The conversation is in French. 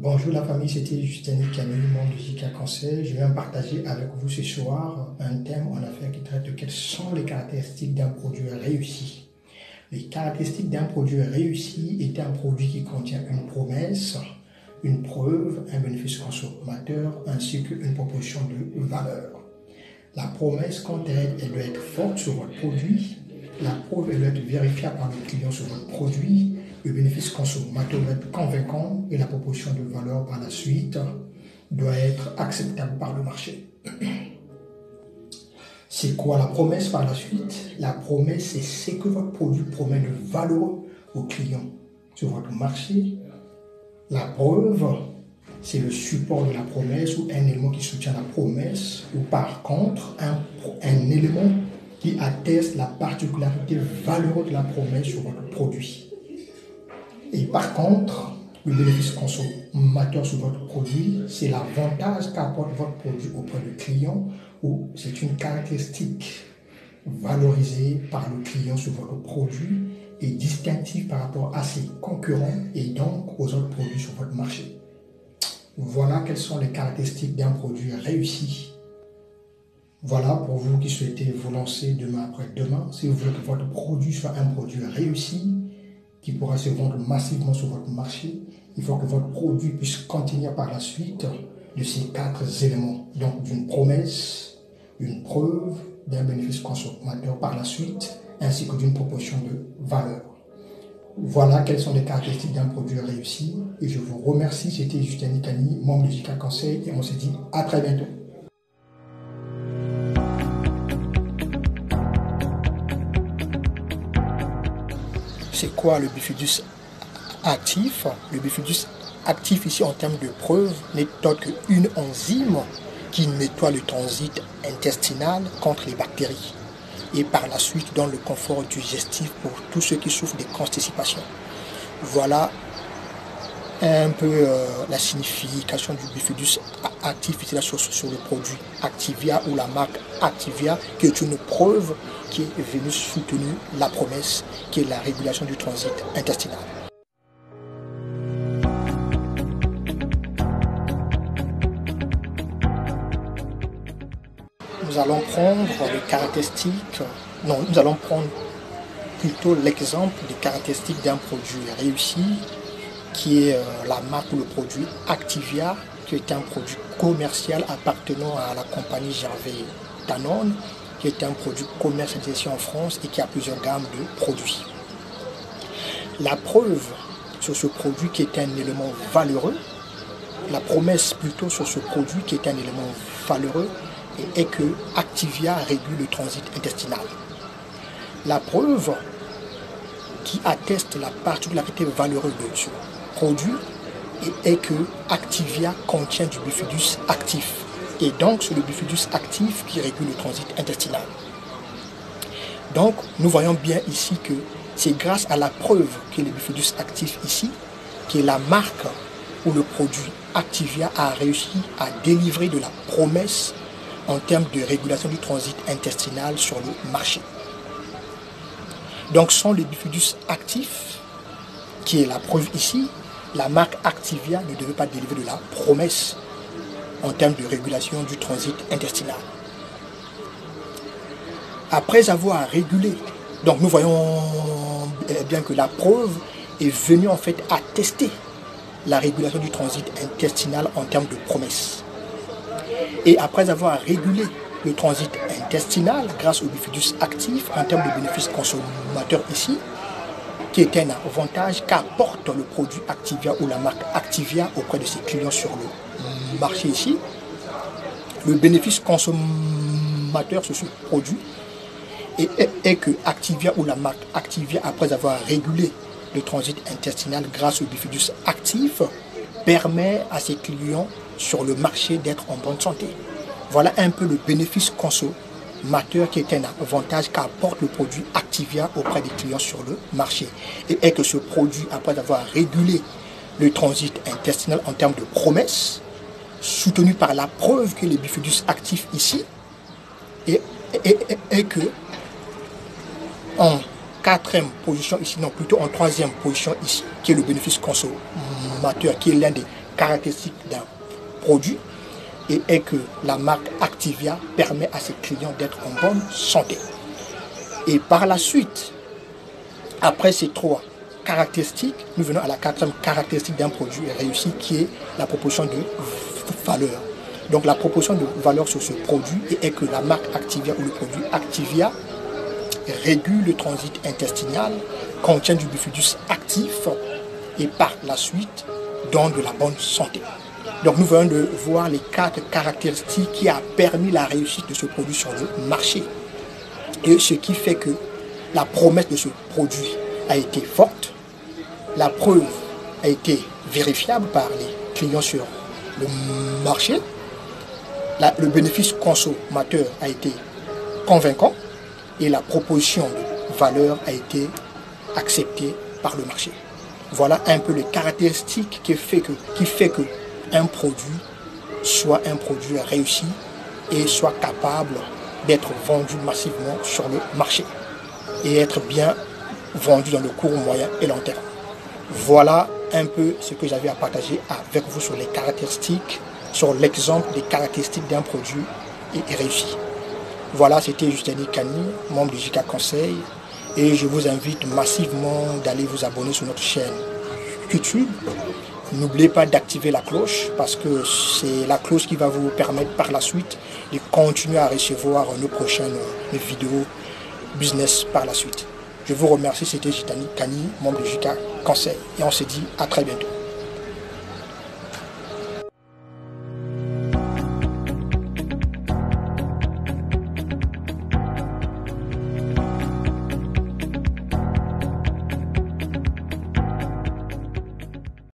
Bonjour la famille, c'était Justin Camille, membre de JK Conseil. Je viens partager avec vous ce soir un thème en affaires qui traite de quelles sont les caractéristiques d'un produit réussi. Les caractéristiques d'un produit réussi est un produit qui contient une promesse, une preuve, un bénéfice consommateur ainsi qu'une proposition de valeur. La promesse, quant à elle, elle doit être forte sur votre produit. La preuve, elle doit être vérifiable par le client sur votre produit. Le bénéfice consommateur doit être convaincant et la proposition de valeur par la suite doit être acceptable par le marché. C'est quoi la promesse par la suite? La promesse, c'est ce que votre produit promet de valeureux au client sur votre marché. La preuve, c'est le support de la promesse ou un élément qui soutient la promesse, ou par contre, un élément qui atteste la particularité valeureuse de la promesse sur votre produit. Et par contre, le bénéfice consommateur sur votre produit, c'est l'avantage qu'apporte votre produit auprès du client, ou c'est une caractéristique valorisée par le client sur votre produit et distinctive par rapport à ses concurrents et donc aux autres produits sur votre marché. Voilà quelles sont les caractéristiques d'un produit réussi. Voilà pour vous qui souhaitez vous lancer demain après-demain. Si vous voulez que votre produit soit un produit réussi, qui pourra se vendre massivement sur votre marché, il faut que votre produit puisse contenir par la suite de ces 4 éléments. Donc d'une promesse, une preuve, d'un bénéfice consommateur par la suite, ainsi que d'une proposition de valeur. Voilà quelles sont les caractéristiques d'un produit réussi. Et je vous remercie. C'était Justin Nicani, membre de JK Conseil, et on se dit à très bientôt. C'est quoi le bifidus actif? Le bifidus actif ici en termes de preuve n'est autre qu'une enzyme qui nettoie le transit intestinal contre les bactéries et par la suite donne le confort digestif pour tous ceux qui souffrent de constipation. Voilà un peu la signification du bifidus actif ici là, sur le produit Activia ou la marque Activia, qui est une preuve qui est venue soutenir la promesse qui est la régulation du transit intestinal. Nous allons prendre les caractéristiques, nous allons prendre plutôt l'exemple des caractéristiques d'un produit réussi qui est la marque ou le produit Activia, qui est un produit commercial appartenant à la compagnie Gervais Danone, qui est un produit commercialisé en France et qui a plusieurs gammes de produits. La preuve sur ce produit qui est un élément valeureux, la promesse plutôt sur ce produit qui est un élément valeureux, est que Activia régule le transit intestinal. La preuve qui atteste la particularité valeureuse de ce produit est que Activia contient du bifidus actif. Et donc, c'est le bifidus actif qui régule le transit intestinal. Donc, nous voyons bien ici que c'est grâce à la preuve que le bifidus actif ici, que la marque ou le produit Activia a réussi à délivrer de la promesse en termes de régulation du transit intestinal sur le marché. Donc, sans le bifidus actif, qui est la preuve ici, la marque Activia ne devait pas délivrer de la promesse en termes de régulation du transit intestinal. Après avoir régulé, donc nous voyons bien que la preuve est venue en fait attester la régulation du transit intestinal en termes de promesse. Et après avoir régulé le transit intestinal grâce au bifidus actif en termes de bénéfices consommateurs ici, qui est un avantage qu'apporte le produit Activia ou la marque Activia auprès de ses clients sur le marché ici. Le bénéfice consommateur sur ce produit est que Activia ou la marque Activia, après avoir régulé le transit intestinal grâce au bifidus actif, permet à ses clients sur le marché d'être en bonne santé. Voilà un peu le bénéfice consommateur qui est un avantage qu'apporte le produit Activia auprès des clients sur le marché. Et que ce produit, après avoir régulé le transit intestinal en termes de promesses, soutenu par la preuve que le bifidus actif ici, et que en 4e position ici, non plutôt en 3e position ici, qui est le bénéfice consommateur, qui est l'un des caractéristique d'un produit et est que la marque Activia permet à ses clients d'être en bonne santé. Et par la suite, après ces 3 caractéristiques, nous venons à la 4e caractéristique d'un produit réussi qui est la proposition de valeur. Donc la proposition de valeur sur ce produit est que la marque Activia ou le produit Activia régule le transit intestinal, contient du bifidus actif et par la suite donne de la bonne santé. Donc nous venons de voir les 4 caractéristiques qui a permis la réussite de ce produit sur le marché. Et ce qui fait que la promesse de ce produit a été forte, la preuve a été vérifiable par les clients sur le marché, le bénéfice consommateur a été convaincant et la proposition de valeur a été acceptée par le marché. Voilà un peu les caractéristiques qui fait que un produit soit un produit réussi et soit capable d'être vendu massivement sur le marché et être bien vendu dans le court, moyen et long terme. Voilà un peu ce que j'avais à partager avec vous sur les caractéristiques, sur l'exemple des caractéristiques d'un produit et réussi. Voilà, c'était Justini Kani, membre du JK Conseil, et je vous invite massivement d'aller vous abonner sur notre chaîne YouTube. N'oubliez pas d'activer la cloche parce que c'est la cloche qui va vous permettre par la suite de continuer à recevoir nos prochaines vidéos business par la suite. Je vous remercie, c'était Justini Kani, membre du JK Conseil, et on se dit à très bientôt.